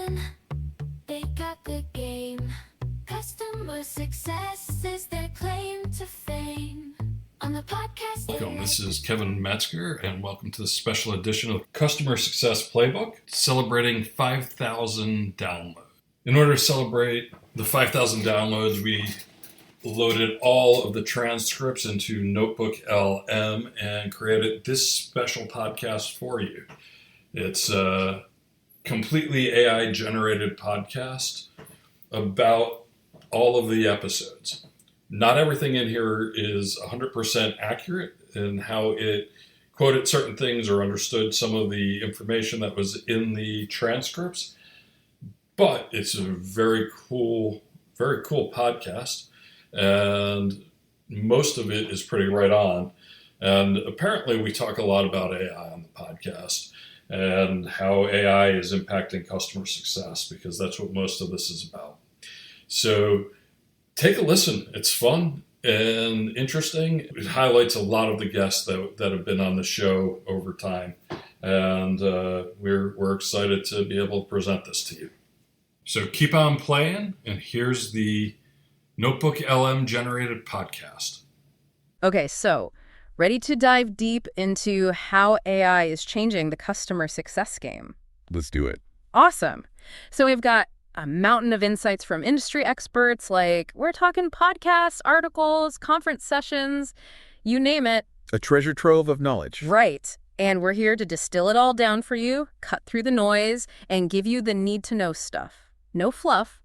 plan. They got the game. Customer success is their claim to fame. On the podcast. Welcome. This is Kevin Metzger, and welcome to the special edition of Customer Success Playbook, celebrating 5,000 downloads. In order to celebrate the 5,000 downloads, we loaded all of the transcripts into Notebook LM and created this special podcast for you. It's a completely AI-generated podcast about all of the episodes. Not everything in here is 100% accurate in how it quoted certain things or understood some of the information that was in the transcripts, but it's a very cool podcast, and most of it is pretty right on. And apparently we talk a lot about AI on the podcast and how AI is impacting customer success, because that's what most of this is about. So take a listen. It's fun and interesting. It highlights a lot of the guests that have been on the show over time. And we're excited to be able to present this to you. So keep on playing. And here's the Notebook LM generated podcast. Okay, so ready to dive deep into how AI is changing the customer success game? Let's do it. Awesome. So we've got a mountain of insights from industry experts, like we're talking podcasts, articles, conference sessions, you name it. A treasure trove of knowledge. Right. And we're here to distill it all down for you, cut through the noise, and give you the need-to-know stuff. No fluff,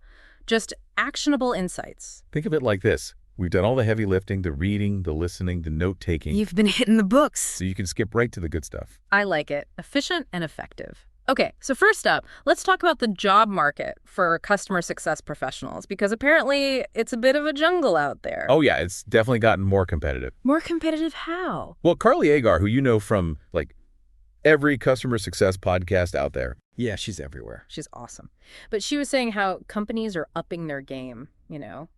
just actionable insights. Think of it like this. We've done all the heavy lifting, the reading, the listening, the note-taking. You've been hitting the books. So you can skip right to the good stuff. I like it. Efficient and effective. Okay, so first up, let's talk about the job market for customer success professionals, because apparently it's a bit of a jungle out there. Oh yeah, it's definitely gotten more competitive. More competitive how? Well, Carly Agar, who you know from like every customer success podcast out there. Yeah, she's everywhere. She's awesome. But she was saying how companies are upping their game, you know?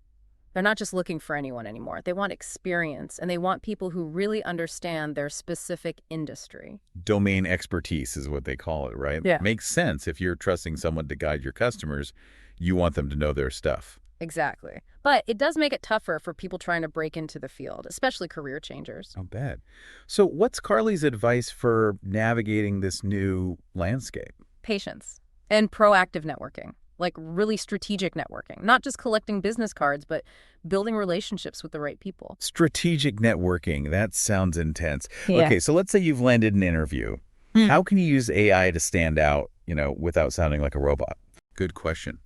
They're not just looking for anyone anymore. They want experience, and they want people who really understand their specific industry. Domain expertise is what they call it, right? Yeah. Makes sense. If you're trusting someone to guide your customers, you want them to know their stuff. Exactly. But it does make it tougher for people trying to break into the field, especially career changers. Not bad. So what's Carly's advice for navigating this new landscape? Patience and proactive networking. Like really strategic networking, not just collecting business cards, but building relationships with the right people. Strategic networking. That sounds intense. Yeah. Okay, so let's say you've landed an interview. How can you use AI to stand out, without sounding like a robot? Good question.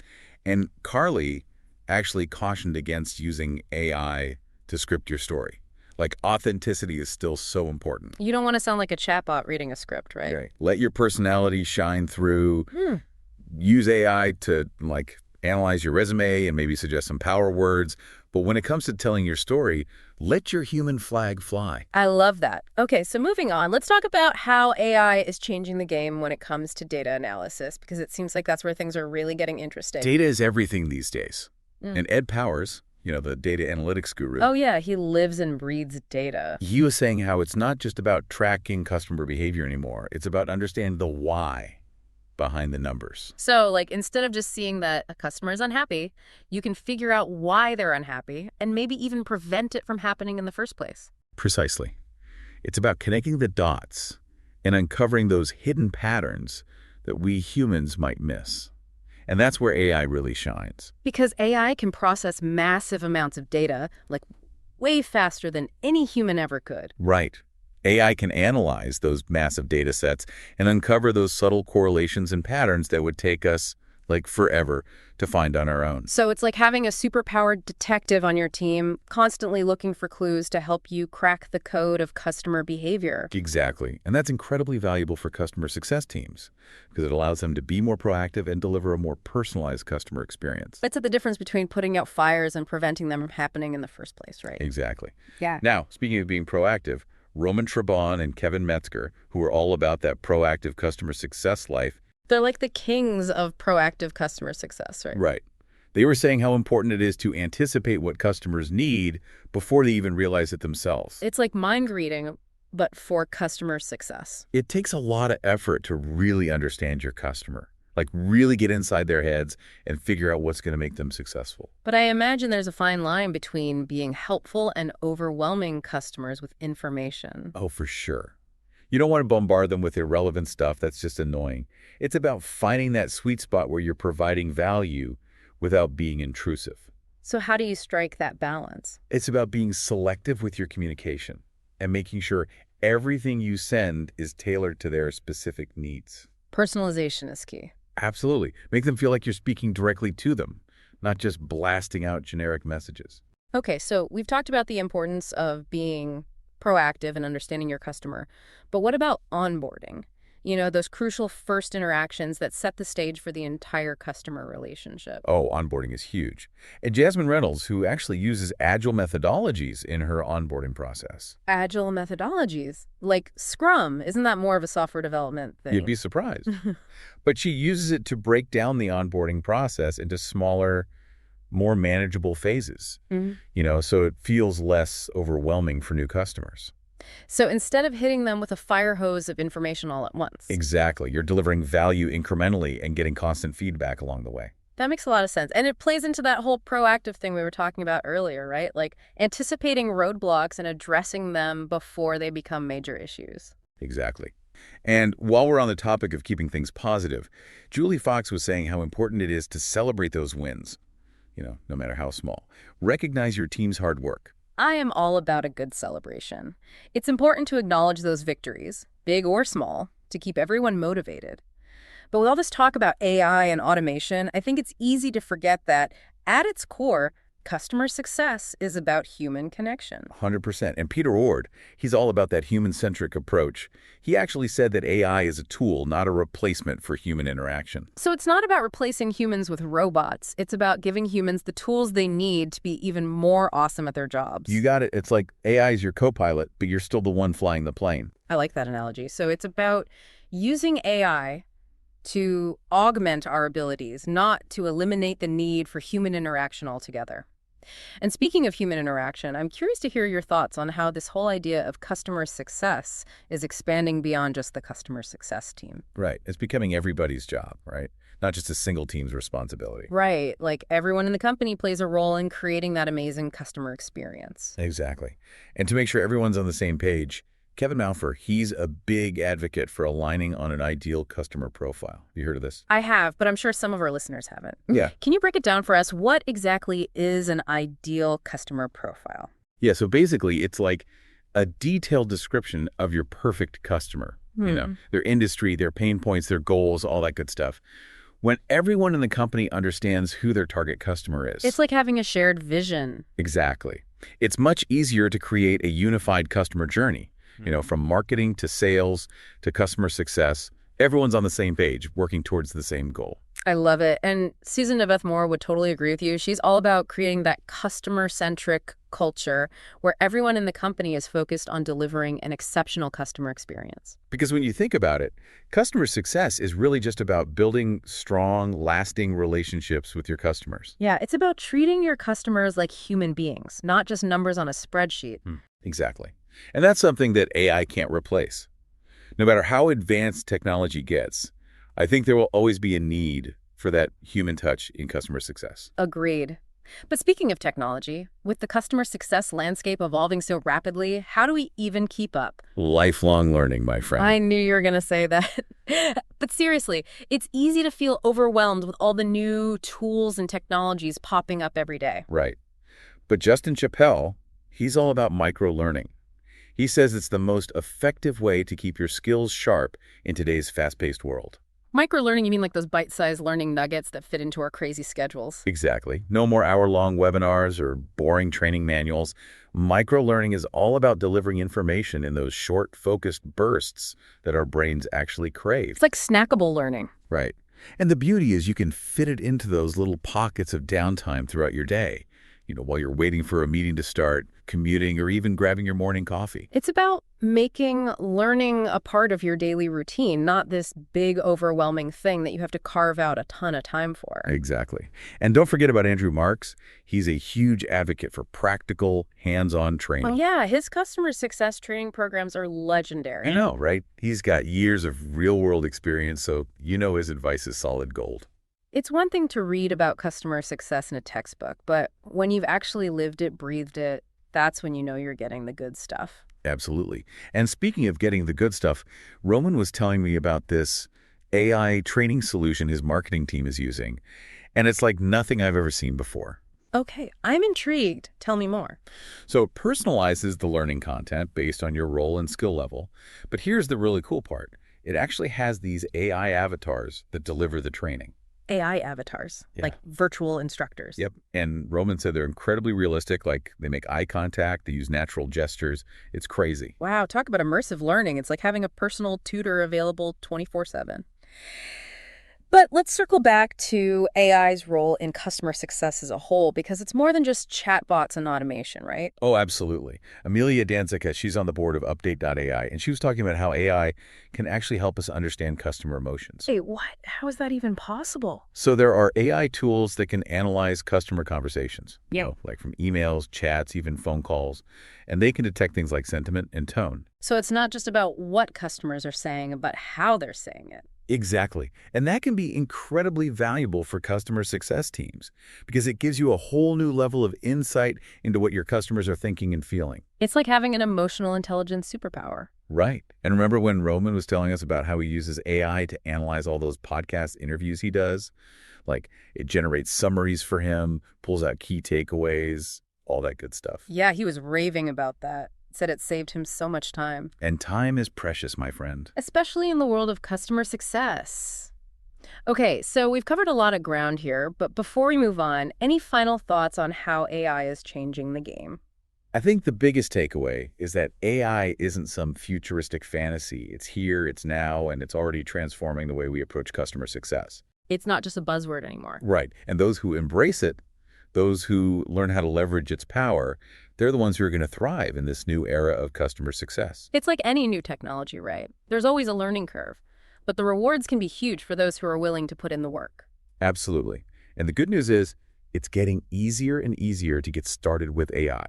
And Carly actually cautioned against using AI to script your story. Like, authenticity is still so important. You don't want to sound like a chatbot reading a script, right? Okay. Let your personality shine through. Use AI to analyze your resume and maybe suggest some power words. But when it comes to telling your story, let your human flag fly. I love that. Okay, so moving on, let's talk about how AI is changing the game when it comes to data analysis, because it seems like that's where things are really getting interesting. Data is everything these days. And Ed Powers, the data analytics guru. Oh yeah, he lives and breathes data. He was saying how it's not just about tracking customer behavior anymore. It's about understanding the why behind the numbers. So, instead of just seeing that a customer is unhappy, you can figure out why they're unhappy and maybe even prevent it from happening in the first place. Precisely. It's about connecting the dots and uncovering those hidden patterns that we humans might miss. And that's where AI really shines. Because AI can process massive amounts of data, way faster than any human ever could. Right. AI can analyze those massive data sets and uncover those subtle correlations and patterns that would take us, forever to find on our own. So it's like having a superpowered detective on your team, constantly looking for clues to help you crack the code of customer behavior. Exactly. And that's incredibly valuable for customer success teams because it allows them to be more proactive and deliver a more personalized customer experience. It's the difference between putting out fires and preventing them from happening in the first place, right? Exactly. Yeah. Now, speaking of being proactive, Roman Trabon and Kevin Metzger, who are all about that proactive customer success life. They're like the kings of proactive customer success, right? Right. They were saying how important it is to anticipate what customers need before they even realize it themselves. It's like mind reading, but for customer success. It takes a lot of effort to really understand your customer. Like really get inside their heads and figure out what's going to make them successful. But I imagine there's a fine line between being helpful and overwhelming customers with information. Oh, for sure. You don't want to bombard them with irrelevant stuff that's just annoying. It's about finding that sweet spot where you're providing value without being intrusive. So how do you strike that balance? It's about being selective with your communication and making sure everything you send is tailored to their specific needs. Personalization is key. Absolutely. Make them feel like you're speaking directly to them, not just blasting out generic messages. Okay, so we've talked about the importance of being proactive and understanding your customer. But what about onboarding? You know, those crucial first interactions that set the stage for the entire customer relationship. Oh, onboarding is huge. And Jasmine Reynolds, who actually uses agile methodologies in her onboarding process. Agile methodologies, like Scrum, isn't that more of a software development thing? You'd be surprised. But she uses it to break down the onboarding process into smaller, more manageable phases, so it feels less overwhelming for new customers. So instead of hitting them with a fire hose of information all at once. Exactly. You're delivering value incrementally and getting constant feedback along the way. That makes a lot of sense. And it plays into that whole proactive thing we were talking about earlier, right? Like anticipating roadblocks and addressing them before they become major issues. Exactly. And while we're on the topic of keeping things positive, Julie Fox was saying how important it is to celebrate those wins, no matter how small. Recognize your team's hard work. I am all about a good celebration. It's important to acknowledge those victories, big or small, to keep everyone motivated. But with all this talk about AI and automation, I think it's easy to forget that at its core, customer success is about human connection. 100%. And Peter Ord, he's all about that human-centric approach. He actually said that AI is a tool, not a replacement for human interaction. So it's not about replacing humans with robots. It's about giving humans the tools they need to be even more awesome at their jobs. You got it. It's like AI is your co-pilot, but you're still the one flying the plane. I like that analogy. So it's about using AI to augment our abilities, not to eliminate the need for human interaction altogether. And speaking of human interaction, I'm curious to hear your thoughts on how this whole idea of customer success is expanding beyond just the customer success team. Right. It's becoming everybody's job, right? Not just a single team's responsibility. Right. Like everyone in the company plays a role in creating that amazing customer experience. Exactly. And to make sure everyone's on the same page, Kevin Malfer, he's a big advocate for aligning on an ideal customer profile. You heard of this? I have, but I'm sure some of our listeners haven't. Yeah. Can you break it down for us? What exactly is an ideal customer profile? Yeah, so basically it's like a detailed description of your perfect customer, their industry, their pain points, their goals, all that good stuff. When everyone in the company understands who their target customer is. It's like having a shared vision. Exactly. It's much easier to create a unified customer journey. From marketing to sales to customer success, everyone's on the same page, working towards the same goal. I love it. And Susan Neveth Moore would totally agree with you. She's all about creating that customer-centric culture where everyone in the company is focused on delivering an exceptional customer experience. Because when you think about it, customer success is really just about building strong, lasting relationships with your customers. Yeah, it's about treating your customers like human beings, not just numbers on a spreadsheet. Exactly. And that's something that AI can't replace. No matter how advanced technology gets, I think there will always be a need for that human touch in customer success. Agreed. But speaking of technology, with the customer success landscape evolving so rapidly, how do we even keep up? Lifelong learning, my friend. I knew you were going to say that. But seriously, it's easy to feel overwhelmed with all the new tools and technologies popping up every day. Right. But Justin Chappell, he's all about micro-learning. He says it's the most effective way to keep your skills sharp in today's fast-paced world. Micro-learning, you mean like those bite-sized learning nuggets that fit into our crazy schedules? Exactly. No more hour-long webinars or boring training manuals. Micro-learning is all about delivering information in those short, focused bursts that our brains actually crave. It's like snackable learning. Right. And the beauty is you can fit it into those little pockets of downtime throughout your day. while you're waiting for a meeting to start, commuting, or even grabbing your morning coffee. It's about making learning a part of your daily routine, not this big, overwhelming thing that you have to carve out a ton of time for. Exactly. And don't forget about Andrew Marks. He's a huge advocate for practical, hands-on training. Well, yeah, his customer success training programs are legendary. I know, right? He's got years of real-world experience, so his advice is solid gold. It's one thing to read about customer success in a textbook, but when you've actually lived it, breathed it, that's when you know you're getting the good stuff. Absolutely. And speaking of getting the good stuff, Roman was telling me about this AI training solution his marketing team is using, and it's like nothing I've ever seen before. Okay, I'm intrigued. Tell me more. So it personalizes the learning content based on your role and skill level. But here's the really cool part. It actually has these AI avatars that deliver the training. AI avatars, Yeah. like virtual instructors. Yep. And Roman said they're incredibly realistic, like they make eye contact, they use natural gestures. It's crazy. Wow, talk about immersive learning. It's like having a personal tutor available 24/7. But let's circle back to AI's role in customer success as a whole, because it's more than just chatbots and automation, right? Oh, absolutely. Amelia Danzica, she's on the board of Update.ai, and she was talking about how AI can actually help us understand customer emotions. Wait, what? How is that even possible? So there are AI tools that can analyze customer conversations, Yeah. like from emails, chats, even phone calls, and they can detect things like sentiment and tone. So it's not just about what customers are saying, but how they're saying it. Exactly. And that can be incredibly valuable for customer success teams because it gives you a whole new level of insight into what your customers are thinking and feeling. It's like having an emotional intelligence superpower. Right. And remember when Roman was telling us about how he uses AI to analyze all those podcast interviews he does? Like it generates summaries for him, pulls out key takeaways, all that good stuff. Yeah, he was raving about that. Said it saved him so much time. And time is precious, my friend. Especially in the world of customer success. Okay, so we've covered a lot of ground here, but before we move on, any final thoughts on how AI is changing the game? I think the biggest takeaway is that AI isn't some futuristic fantasy. It's here, it's now, and it's already transforming the way we approach customer success. It's not just a buzzword anymore. Right. And those who embrace it, those who learn how to leverage its power, they're the ones who are going to thrive in this new era of customer success. It's like any new technology, right? There's always a learning curve, but the rewards can be huge for those who are willing to put in the work. Absolutely. And the good news is it's getting easier and easier to get started with AI.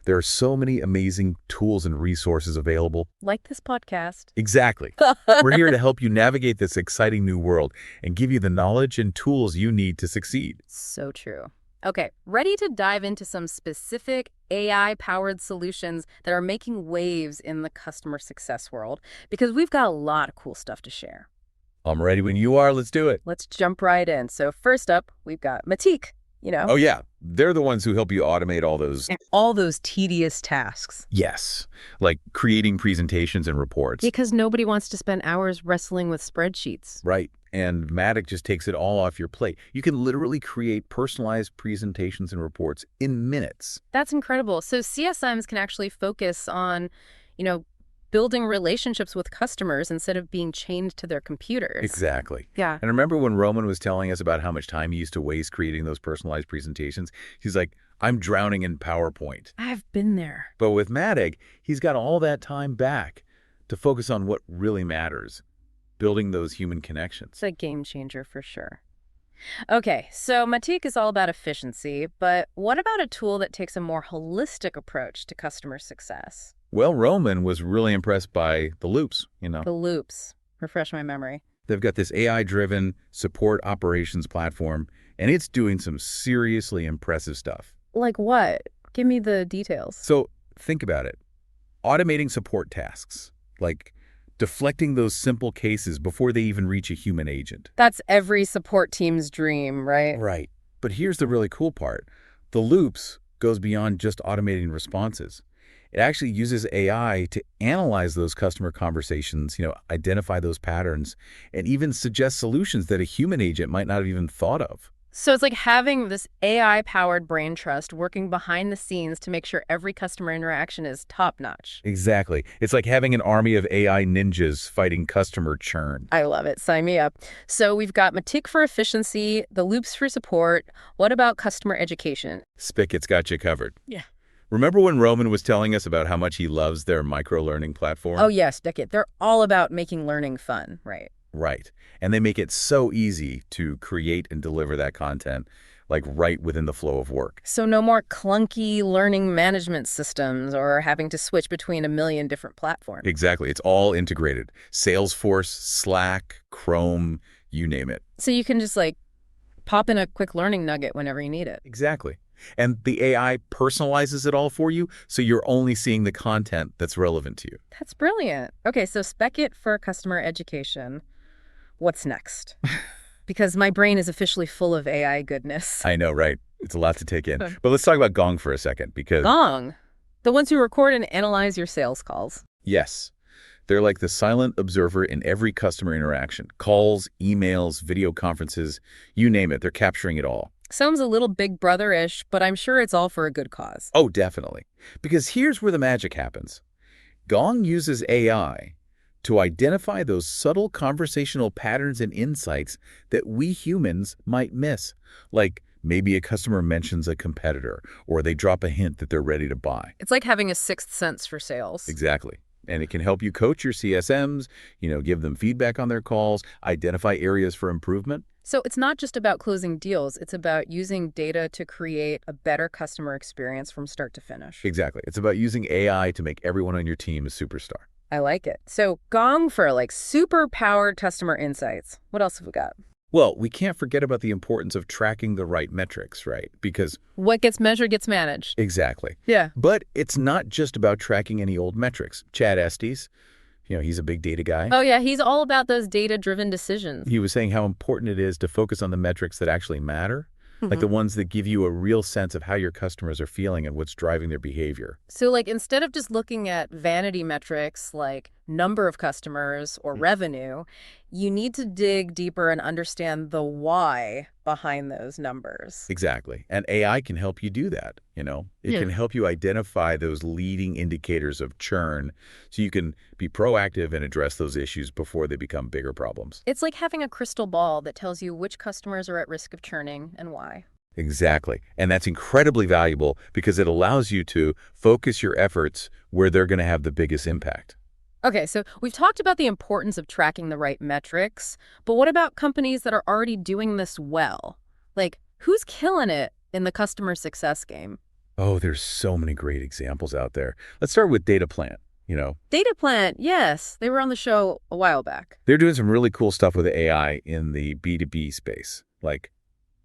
There are so many amazing tools and resources available. Like this podcast. Exactly. We're here to help you navigate this exciting new world and give you the knowledge and tools you need to succeed. So true. Okay, ready to dive into some specific AI-powered solutions that are making waves in the customer success world, because we've got a lot of cool stuff to share. I'm ready when you are. Let's do it. Let's jump right in. So first up, we've got Matique, Oh, yeah. They're the ones who help you automate all those tedious tasks. Yes, like creating presentations and reports. Because nobody wants to spend hours wrestling with spreadsheets. Right. And Matic just takes it all off your plate. You can literally create personalized presentations and reports in minutes. That's incredible. So CSMs can actually focus on, building relationships with customers instead of being chained to their computers. Exactly. Yeah. And remember when Roman was telling us about how much time he used to waste creating those personalized presentations? He's like, I'm drowning in PowerPoint. I've been there. But with Matic, he's got all that time back to focus on what really matters, building those human connections. It's a game changer for sure. Okay, so Matique is all about efficiency, but what about a tool that takes a more holistic approach to customer success? Well, Roman was really impressed by the loops, The loops. Refresh my memory. They've got this AI-driven support operations platform, and it's doing some seriously impressive stuff. Like what? Give me the details. So think about it. Automating support tasks, like deflecting those simple cases before they even reach a human agent. That's every support team's dream, right? Right. But here's the really cool part. The loops goes beyond just automating responses. It actually uses AI to analyze those customer conversations, identify those patterns, and even suggest solutions that a human agent might not have even thought of. So it's like having this AI-powered brain trust working behind the scenes to make sure every customer interaction is top-notch. Exactly. It's like having an army of AI ninjas fighting customer churn. I love it. Sign me up. So we've got Matic for efficiency, the loops for support. What about customer education? Spicat's got you covered. Yeah. Remember when Roman was telling us about how much he loves their micro-learning platform? Oh, yes, Beckett. They're all about making learning fun, right? Right. And they make it so easy to create and deliver that content, like right within the flow of work. So no more clunky learning management systems or having to switch between a million different platforms. Exactly. It's all integrated. Salesforce, Slack, Chrome, you name it. So you can just like pop in a quick learning nugget whenever you need it. Exactly. And the AI personalizes it all for you, so you're only seeing the content that's relevant to you. That's brilliant. Okay, so spec it for customer education. What's next? Because my brain is officially full of AI goodness. I know, right? It's a lot to take in. But let's talk about Gong for a second, because... Gong? The ones who record and analyze your sales calls. Yes. They're like the silent observer in every customer interaction. Calls, emails, video conferences, you name it. They're capturing it all. Sounds a little Big Brother-ish, but I'm sure it's all for a good cause. Oh, definitely. Because here's where the magic happens. Gong uses AI to identify those subtle conversational patterns and insights that we humans might miss. Like maybe a customer mentions a competitor, or they drop a hint that they're ready to buy. It's like having a sixth sense for sales. Exactly. And it can help you coach your CSMs, give them feedback on their calls, identify areas for improvement. So it's not just about closing deals. It's about using data to create a better customer experience from start to finish. Exactly. It's about using AI to make everyone on your team a superstar. I like it. So Gong for like super powered customer insights. What else have we got? Well, we can't forget about the importance of tracking the right metrics, right? Because... what gets measured gets managed. Exactly. Yeah. But it's not just about tracking any old metrics. Chad Estes, he's a big data guy. Oh, yeah. He's all about those data-driven decisions. He was saying how important it is to focus on the metrics that actually matter, like the ones that give you a real sense of how your customers are feeling and what's driving their behavior. So like instead of just looking at vanity metrics like number of customers or revenue, you need to dig deeper and understand the why behind those numbers. Exactly. And AI can help you do that, It can help you identify those leading indicators of churn so you can be proactive and address those issues before they become bigger problems. It's like having a crystal ball that tells you which customers are at risk of churning and why. Exactly. And that's incredibly valuable because it allows you to focus your efforts where they're going to have the biggest impact. Okay, so we've talked about the importance of tracking the right metrics, but what about companies that are already doing this well? Like, who's killing it in the customer success game? Oh, there's so many great examples out there. Let's start with DataPlant. DataPlant, yes. They were on the show a while back. They're doing some really cool stuff with AI in the B2B space. Like,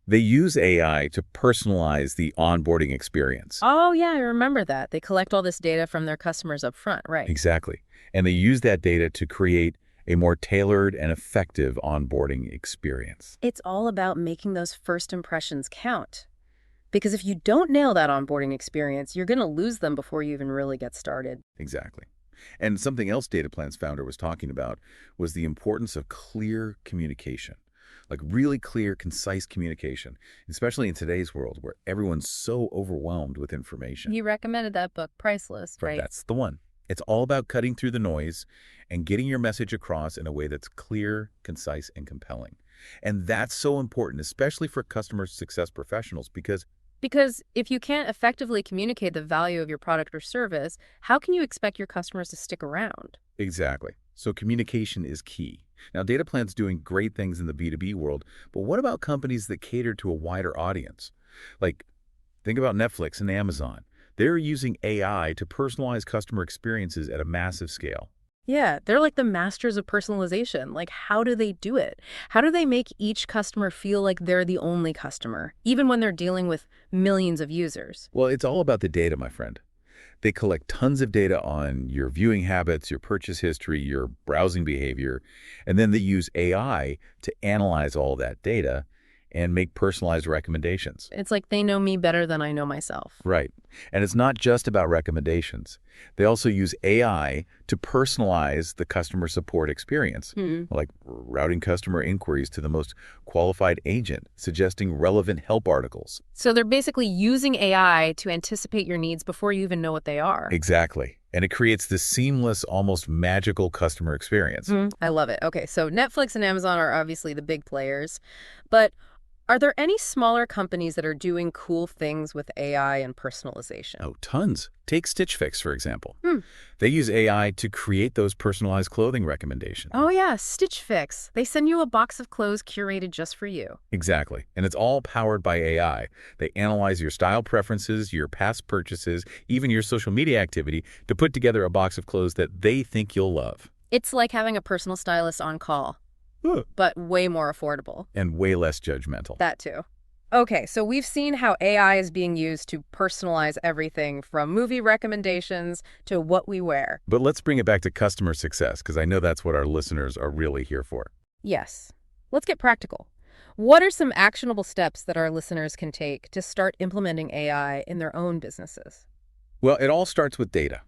they use AI to personalize the onboarding experience. Oh, yeah, I remember that. They collect all this data from their customers up front, right? Exactly. And they use that data to create a more tailored and effective onboarding experience. It's all about making those first impressions count. Because if you don't nail that onboarding experience, you're going to lose them before you even really get started. Exactly. And something else DataPlant's founder was talking about was the importance of clear communication. Like really clear, concise communication, especially in today's world where everyone's so overwhelmed with information. He recommended that book, Priceless, right? That's the one. It's all about cutting through the noise and getting your message across in a way that's clear, concise, and compelling. And that's so important, especially for customer success professionals, because if you can't effectively communicate the value of your product or service, how can you expect your customers to stick around? Exactly. So communication is key. Now, DataPlant's doing great things in the B2B world, but what about companies that cater to a wider audience? Like, think about Netflix and Amazon. They're using AI to personalize customer experiences at a massive scale. Yeah, they're like the masters of personalization. Like, how do they do it? How do they make each customer feel like they're the only customer, even when they're dealing with millions of users? Well, it's all about the data, my friend. They collect tons of data on your viewing habits, your purchase history, your browsing behavior, and then they use AI to analyze all that data and make personalized recommendations. It's like they know me better than I know myself. Right. And it's not just about recommendations. They also use AI to personalize the customer support experience, like routing customer inquiries to the most qualified agent, suggesting relevant help articles. So they're basically using AI to anticipate your needs before you even know what they are. Exactly. And it creates this seamless, almost magical customer experience. I love it. Okay, so Netflix and Amazon are obviously the big players, but are there any smaller companies that are doing cool things with AI and personalization? Oh, tons. Take Stitch Fix, for example. They use AI to create those personalized clothing recommendations. Oh yeah, Stitch Fix. They send you a box of clothes curated just for you. Exactly. And it's all powered by AI. They analyze your style preferences, your past purchases, even your social media activity to put together a box of clothes that they think you'll love. It's like having a personal stylist on call, but way more affordable. And way less judgmental. That too. Okay, so we've seen how AI is being used to personalize everything from movie recommendations to what we wear. But let's bring it back to customer success, because I know that's what our listeners are really here for. Yes. Let's get practical. What are some actionable steps that our listeners can take to start implementing AI in their own businesses? Well, it all starts with data.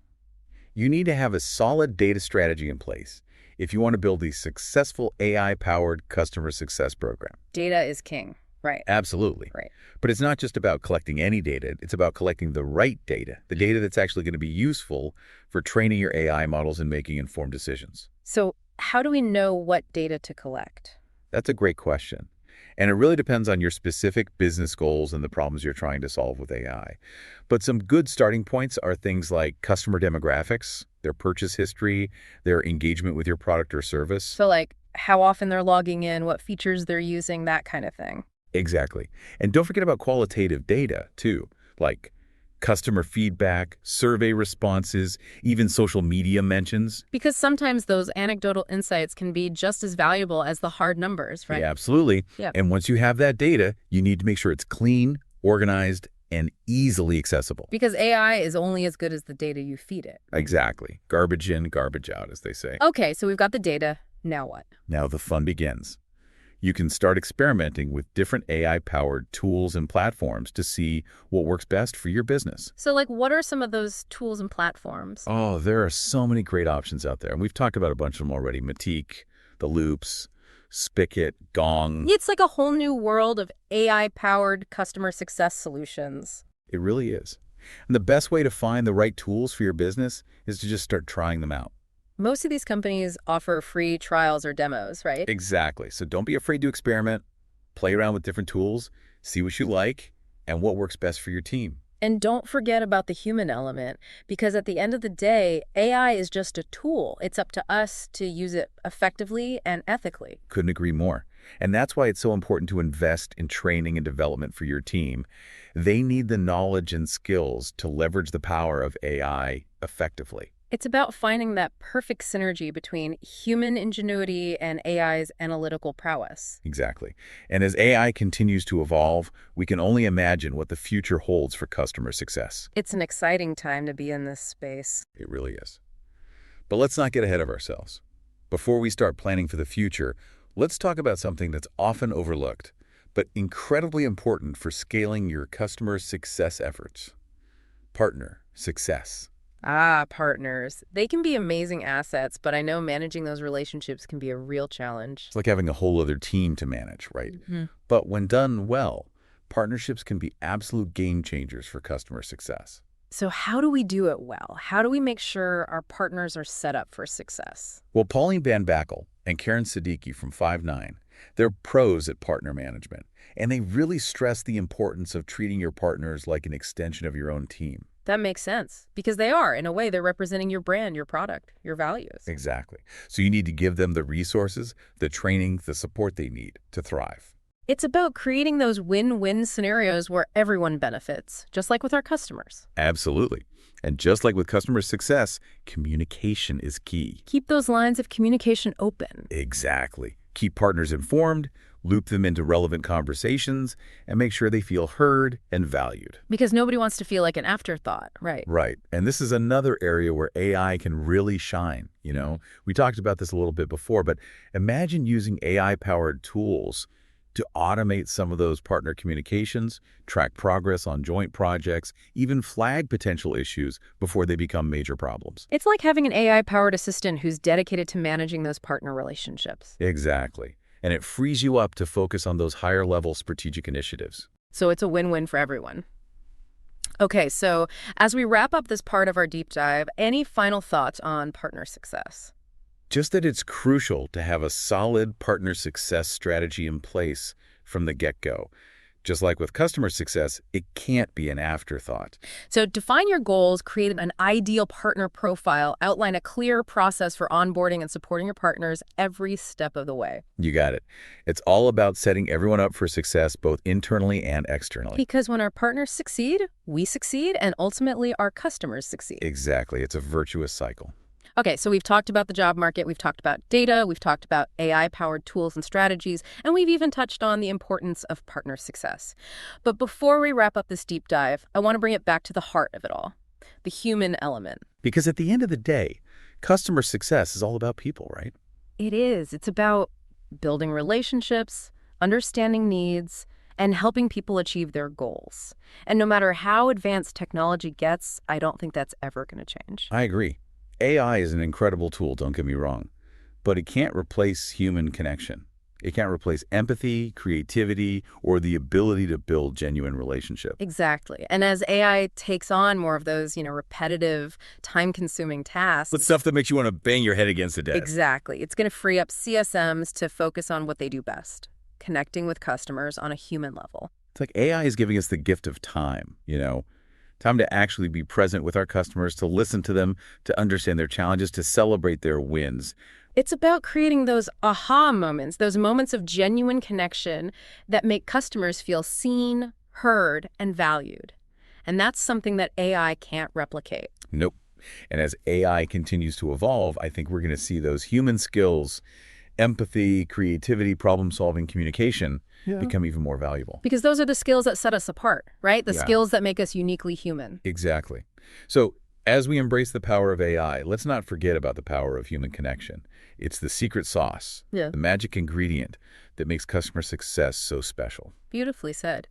You need to have a solid data strategy in place if you want to build a successful AI-powered customer success program. Data is king, right? Absolutely. Right. But it's not just about collecting any data. It's about collecting the right data, the data that's actually going to be useful for training your AI models and making informed decisions. So how do we know what data to collect? That's a great question. And it really depends on your specific business goals and the problems you're trying to solve with AI. But some good starting points are things like customer demographics, their purchase history, their engagement with your product or service. So like how often they're logging in, what features they're using, that kind of thing. Exactly. And don't forget about qualitative data, too, like customer feedback, survey responses, even social media mentions. Because sometimes those anecdotal insights can be just as valuable as the hard numbers, right? Yeah, absolutely. Yeah. And once you have that data, you need to make sure it's clean, organized, and easily accessible. Because AI is only as good as the data you feed it. Exactly. Garbage in, garbage out, as they say. Okay, so we've got the data. Now what? Now the fun begins. You can start experimenting with different AI-powered tools and platforms to see what works best for your business. So like what are some of those tools and platforms? Oh, there are so many great options out there. And we've talked about a bunch of them already. Matique, The Loops, Spigot, Gong. It's like a whole new world of AI-powered customer success solutions. It really is. And the best way to find the right tools for your business is to just start trying them out. Most of these companies offer free trials or demos, right? Exactly. So don't be afraid to experiment, play around with different tools, see what you like, and what works best for your team. And don't forget about the human element, because at the end of the day, AI is just a tool. It's up to us to use it effectively and ethically. Couldn't agree more. And that's why it's so important to invest in training and development for your team. They need the knowledge and skills to leverage the power of AI effectively. It's about finding that perfect synergy between human ingenuity and AI's analytical prowess. Exactly. And as AI continues to evolve, we can only imagine what the future holds for customer success. It's an exciting time to be in this space. It really is. But let's not get ahead of ourselves. Before we start planning for the future, let's talk about something that's often overlooked, but incredibly important for scaling your customer success efforts. Partner success. Ah, partners. They can be amazing assets, but I know managing those relationships can be a real challenge. It's like having a whole other team to manage, right? But when done well, partnerships can be absolute game changers for customer success. So how do we do it well? How do we make sure our partners are set up for success? Well, Pauline Van Backel and Karen Siddiqui from Five9, they're pros at partner management, and they really stress the importance of treating your partners like an extension of your own team. That makes sense, because they are. In a way, they're representing your brand, your product, your values. Exactly. So you need to give them the resources, the training, the support they need to thrive. It's about creating those win-win scenarios where everyone benefits, just like with our customers. Absolutely. And just like with customer success, communication is key. Keep those lines of communication open. Exactly. Keep partners informed, loop them into relevant conversations, and make sure they feel heard and valued. Because nobody wants to feel like an afterthought, right? Right. And this is another area where AI can really shine. We talked about this a little bit before, but imagine using AI-powered tools to automate some of those partner communications, track progress on joint projects, even flag potential issues before they become major problems. It's like having an AI-powered assistant who's dedicated to managing those partner relationships. Exactly. And it frees you up to focus on those higher-level strategic initiatives. So it's a win-win for everyone. Okay, so as we wrap up this part of our deep dive, any final thoughts on partner success? Just that it's crucial to have a solid partner success strategy in place from the get-go. Just like with customer success, it can't be an afterthought. So define your goals, create an ideal partner profile, outline a clear process for onboarding and supporting your partners every step of the way. You got it. It's all about setting everyone up for success both internally and externally. Because when our partners succeed, we succeed, and ultimately our customers succeed. Exactly. It's a virtuous cycle. Okay, so we've talked about the job market, we've talked about data, we've talked about AI-powered tools and strategies, and we've even touched on the importance of partner success. But before we wrap up this deep dive, I want to bring it back to the heart of it all, the human element. Because at the end of the day, customer success is all about people, right? It is. It's about building relationships, understanding needs, and helping people achieve their goals. And no matter how advanced technology gets, I don't think that's ever going to change. I agree. AI is an incredible tool, don't get me wrong, but it can't replace human connection. It can't replace empathy, creativity, or the ability to build genuine relationships. Exactly. And as AI takes on more of those, repetitive, time-consuming tasks. But stuff that makes you want to bang your head against the desk. Exactly. It's going to free up CSMs to focus on what they do best, connecting with customers on a human level. It's like AI is giving us the gift of time, time to actually be present with our customers, to listen to them, to understand their challenges, to celebrate their wins. It's about creating those aha moments, those moments of genuine connection that make customers feel seen, heard, and valued. And that's something that AI can't replicate. Nope. And as AI continues to evolve, I think we're going to see those human skills, empathy, creativity, problem-solving, communication, become even more valuable. Because those are the skills that set us apart, right? The skills that make us uniquely human. Exactly. So as we embrace the power of AI, let's not forget about the power of human connection. It's the secret sauce, the magic ingredient that makes customer success so special. Beautifully said.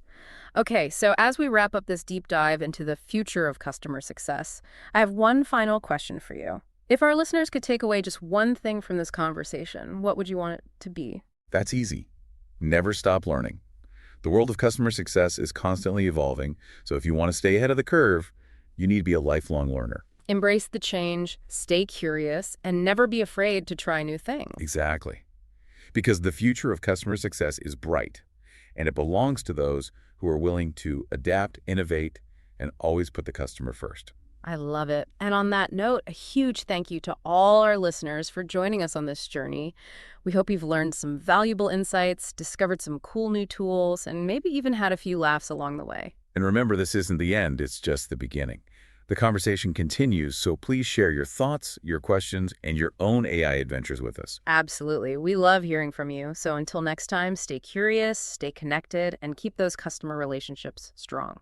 Okay, so as we wrap up this deep dive into the future of customer success, I have one final question for you. If our listeners could take away just one thing from this conversation, what would you want it to be? That's easy. Never stop learning. The world of customer success is constantly evolving, so if you want to stay ahead of the curve, you need to be a lifelong learner. Embrace the change, stay curious, and never be afraid to try new things. Exactly. Because the future of customer success is bright, and it belongs to those who are willing to adapt, innovate, and always put the customer first. I love it. And on that note, a huge thank you to all our listeners for joining us on this journey. We hope you've learned some valuable insights, discovered some cool new tools, and maybe even had a few laughs along the way. And remember, this isn't the end, it's just the beginning. The conversation continues, so please share your thoughts, your questions, and your own AI adventures with us. Absolutely. We love hearing from you. So until next time, stay curious, stay connected, and keep those customer relationships strong.